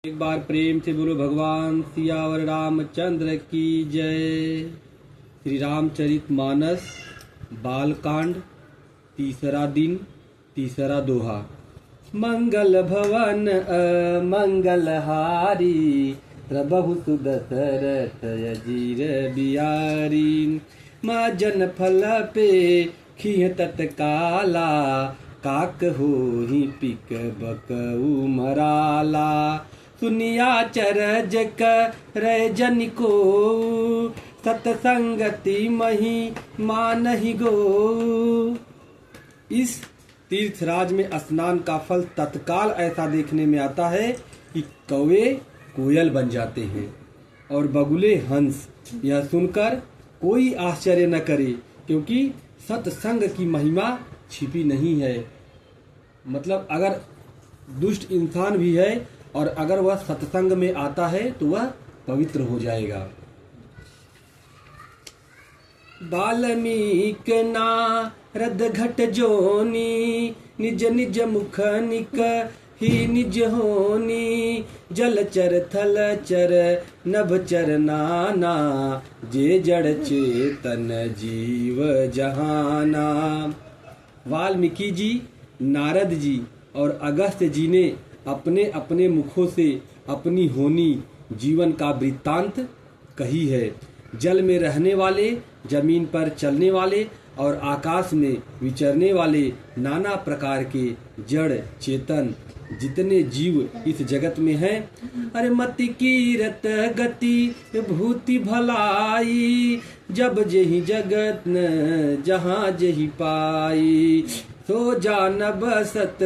एक बार प्रेम से बोलो भगवान सियावर रामचंद्र की जय। श्री रामचरित मानस बालकांड, तीसरा दिन, तीसरा दोहा। मंगल भवन अमंगल हारी, प्रभु सुदशरथ अजीर बिहारी। माँ जन फल पे खिय तत्काला, काक हो ही पिक बकऊ मराला। सुनिया चरज करे जन को, सतसंगति मही मानहि गो। इस तीर्थराज में स्नान का फल तत्काल ऐसा देखने में आता है कि कौवे कोयल बन जाते हैं और बगुले हंस। यह सुनकर कोई आश्चर्य न करे, क्योंकि सत्संग की महिमा छिपी नहीं है। मतलब अगर दुष्ट इंसान भी है और अगर वह सत्संग में आता है तो वह पवित्र हो जाएगा। बाल्मीक नारद घट जोनी, निज निज मुख निक ही निज होनी। जलचर थलचर नभचर नाना, जे जड़ चेतन जीव जहाना। वाल्मीकि जी, नारद जी और अगस्त्य जी ने अपने अपने मुखों से अपनी होनी जीवन का वृत्तांत कही है। जल में रहने वाले, जमीन पर चलने वाले और आकाश में विचरने वाले नाना प्रकार के जड़ चेतन जितने जीव इस जगत में हैं, अरे मति कीरत गति भूति भलाई। जब जेहि जगत न जहाँ जेहि पाई, सो जानब सत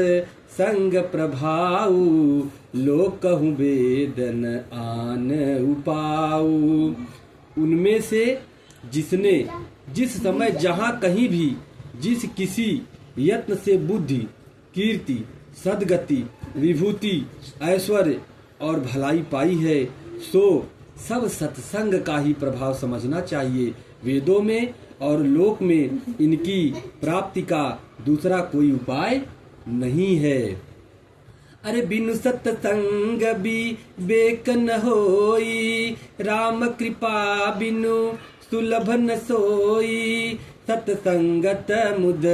संग प्रभाऊ। लोक कहूँ वेदन आन उपाऊ। उनमें से जिसने जिस समय जहाँ कहीं भी जिस किसी यत्न से बुद्धि, कीर्ति, सद्गति, विभूति, ऐश्वर्य और भलाई पाई है, सो सब सत्संग का ही प्रभाव समझना चाहिए। वेदों में और लोक में इनकी प्राप्ति का दूसरा कोई उपाय नहीं है। अरे बिनु सत्संग विवेक न होई, राम कृपा बिनु सुलभ न सोई। सत्संगत मुद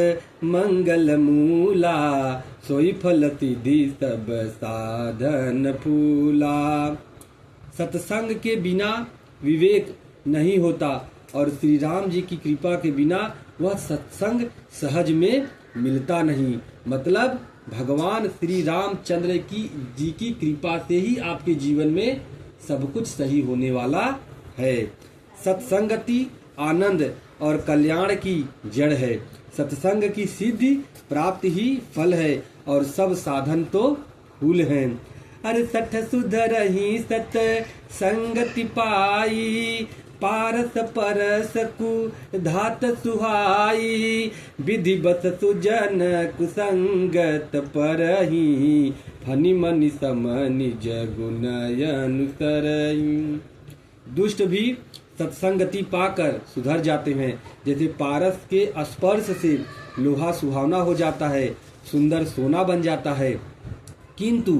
मंगल मूला, सोई फल सिद्धि सब साधन फूला। सत्संग के बिना विवेक नहीं होता और श्री राम जी की कृपा के बिना वह सत्संग सहज में मिलता नहीं। मतलब भगवान श्री रामचंद्र जी की कृपा से ही आपके जीवन में सब कुछ सही होने वाला है। सत्संगति आनंद और कल्याण की जड़ है। सत्संग की सिद्धि प्राप्ति ही फल है और सब साधन तो फूल हैं। अरे सठ सुधरहि सत संगति पाई, पारस परस कु धात सुहाई। विधि बस सुजन कुसंगत परहि, फनि मनि सम निज गुण अनुसरहि। दुष्ट भी सत्संगति पाकर सुधर जाते हैं। जैसे पारस के स्पर्श से लोहा सुहावना हो जाता है, सुंदर सोना बन जाता है। किंतु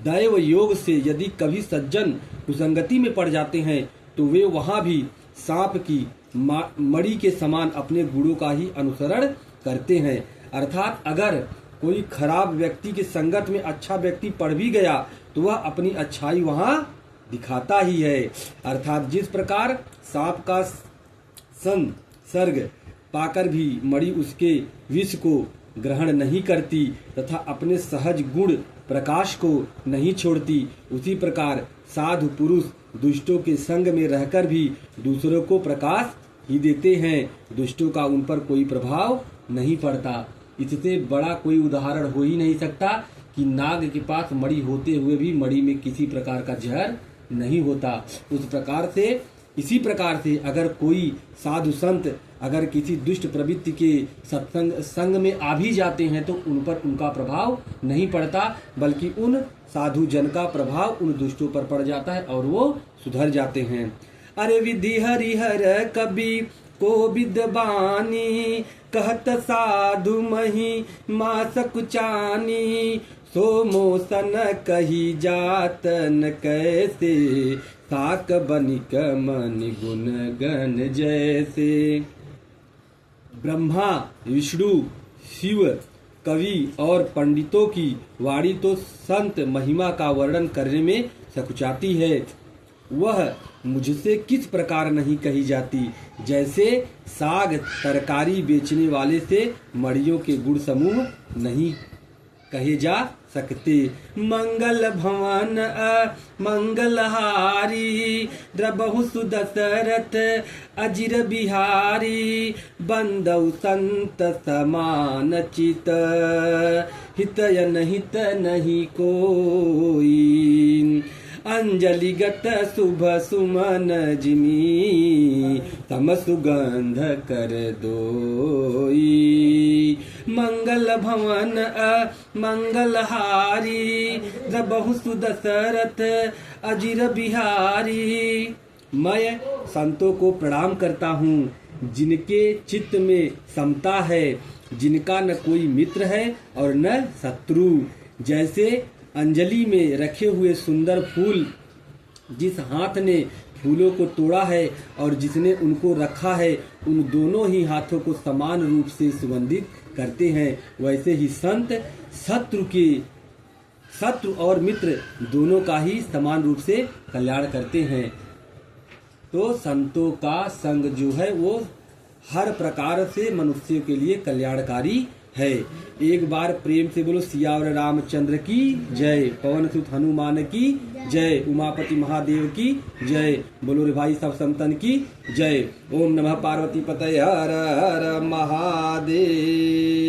दैव योग से यदि कभी सज्जन कुसंगति में पड़ जाते हैं तो वे वहां भी सांप की मणि के समान अपने गुणों का ही अनुसरण करते हैं। अर्थात अगर कोई खराब व्यक्ति की संगत में अच्छा व्यक्ति पड़ भी गया तो वह अपनी अच्छाई वहां दिखाता ही है। अर्थात जिस प्रकार सांप का संसर्ग पाकर भी मणि उसके विष को ग्रहण नहीं करती तथा अपने सहज गुण प्रकाश को नहीं छोड़ती, उसी प्रकार साधु पुरुष दुष्टों के संग में रहकर भी दूसरों को प्रकाश ही देते हैं। दुष्टों का उन पर कोई प्रभाव नहीं पड़ता। इससे बड़ा कोई उदाहरण हो ही नहीं सकता कि नाग के पास मणि होते हुए भी मणि में किसी प्रकार का जहर नहीं होता। इसी प्रकार से अगर कोई साधु संत अगर किसी दुष्ट प्रवृत्ति के संग में आ भी जाते हैं तो उन पर उनका प्रभाव नहीं पड़ता, बल्कि उन साधु जन का प्रभाव उन दुष्टों पर पड़ जाता है और वो सुधर जाते हैं। अरे विधि हरिहर कवि को विद्वानी, कहत साधु मही मास कुचानी। सो मोसन कही जात न कैसे, साक बनिक मन गुण गण जैसे। ब्रह्मा, विष्णु, शिव, कवि और पंडितों की वाणी तो संत महिमा का वर्णन करने में सकुचाती है, वह मुझसे किस प्रकार नहीं कही जाती, जैसे साग तरकारी बेचने वाले से मड़ियों के गुण समूह नहीं कहे जा सकते। मंगल भवन मंगलहारी, द्रबहु सुदशरथ अजिर बिहारी, बंदौ संत समान चित, हितयन हित नहीं कोई, अंजलिगत शुभ सुमन जिमी, तम सुगंध कर दोई। मंगल भवन मंगलहारी, द्रबहु सुदशरथ अजिर बिहारी। मैं संतों को प्रणाम करता हूँ, जिनके चित्त में समता है, जिनका न कोई मित्र है और न शत्रु। जैसे अंजलि में रखे हुए सुंदर फूल, जिस हाथ ने फूलों को तोड़ा है और जिसने उनको रखा है, उन दोनों ही हाथों को समान रूप से सुगंधित करते हैं, वैसे ही संत शत्रु और मित्र दोनों का ही समान रूप से कल्याण करते हैं। तो संतों का संग जो है वो हर प्रकार से मनुष्यों के लिए कल्याणकारी है। एक बार प्रेम से बोलो सियावर रामचंद्र की जय, पवन सुत हनुमान की जय, उमापति महादेव की जय, बोलो रे भाई सब संतन की जय। ओम नमः पार्वती पतये हर हर महादेव।